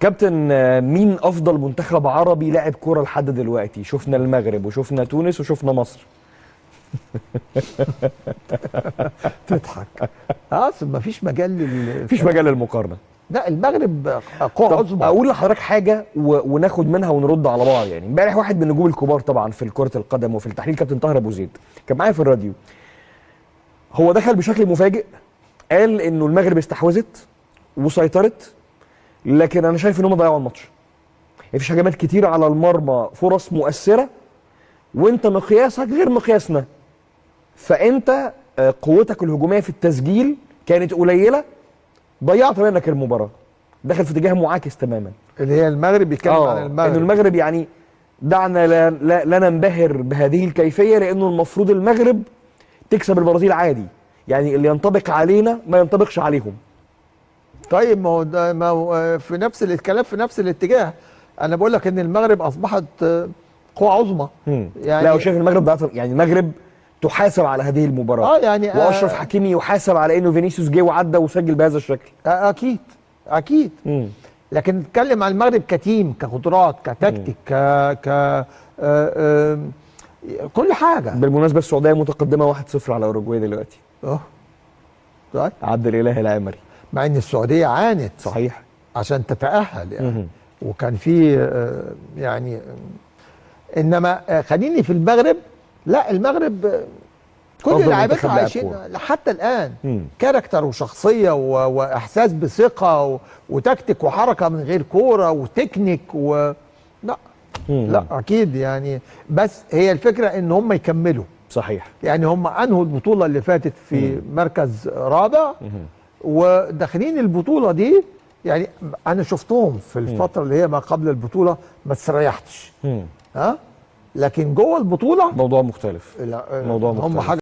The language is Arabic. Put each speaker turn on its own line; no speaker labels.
كابتن، مين افضل منتخب عربي لاعب كوره لحد دلوقتي؟ شفنا المغرب وشفنا تونس وشفنا مصر.
تضحك. اصل مفيش مجال
مفيش مجال للمقارنه.
لا، المغرب قوة
طب
عظمى.
اقول لحضرتك حاجه وناخد منها ونرد على بعض. يعني امبارح واحد من النجوم الكبار طبعا في كره القدم وفي التحليل، كابتن طاهر ابو زيد، كان معايا في الراديو. هو دخل بشكل مفاجئ، قال انه المغرب استحوذت وسيطرت، لكن انا شايف ان هم ضيعوا الماتش. مفيش هجمات كتير على المرمى، فرص مؤثره، وانت مقياسك غير مقياسنا. فانت قوتك الهجوميه في التسجيل كانت قليله، ضيعت منك المباراه. دخل في اتجاه معاكس تماما.
اللي هي المغرب، بيتكلم عن المغرب.
انه المغرب يعني دعنا لا ننبهر بهذه الكيفيه، لانه المفروض المغرب تكسب البرازيل عادي. يعني اللي ينطبق علينا ما ينطبقش عليهم.
طيب، ما هو في نفس الكلام، في نفس الاتجاه. انا بقول لك ان المغرب اصبحت قوة عظمى.
يعني لا، شايف المغرب يعني المغرب تحاسب على هذه المباراه.
يعني
واشرف حكيمي يحاسب على انه فينيسيوس جه وعدى وسجل بهذا الشكل.
اكيد اكيد. لكن نتكلم عن المغرب كتيم، كقدرات، كتكتيك، كل حاجه.
بالمناسبه السعوديه متقدمه 1-0 على اوروجواي دلوقتي.
طيب،
عبد الاله العمري.
مع ان السعوديه عانت
صحيح
عشان تتاهل يعني. وكان في يعني انما خليني في المغرب. لا، المغرب كل لاعباتها عايشين حتى الان كاركتر وشخصيه واحساس بثقه وتكتيك وحركه من غير كوره وتكنيك لا لا اكيد يعني. بس هي الفكره ان هم يكملوا.
صحيح.
يعني هم انهوا البطوله اللي فاتت في مركز رابع، وداخلين البطوله دي. يعني انا شفتهم في الفتره اللي هي ما قبل البطوله، ما استريحتش. لكن جوه البطوله
موضوع مختلف.
موضوع مختلف. هم حاجه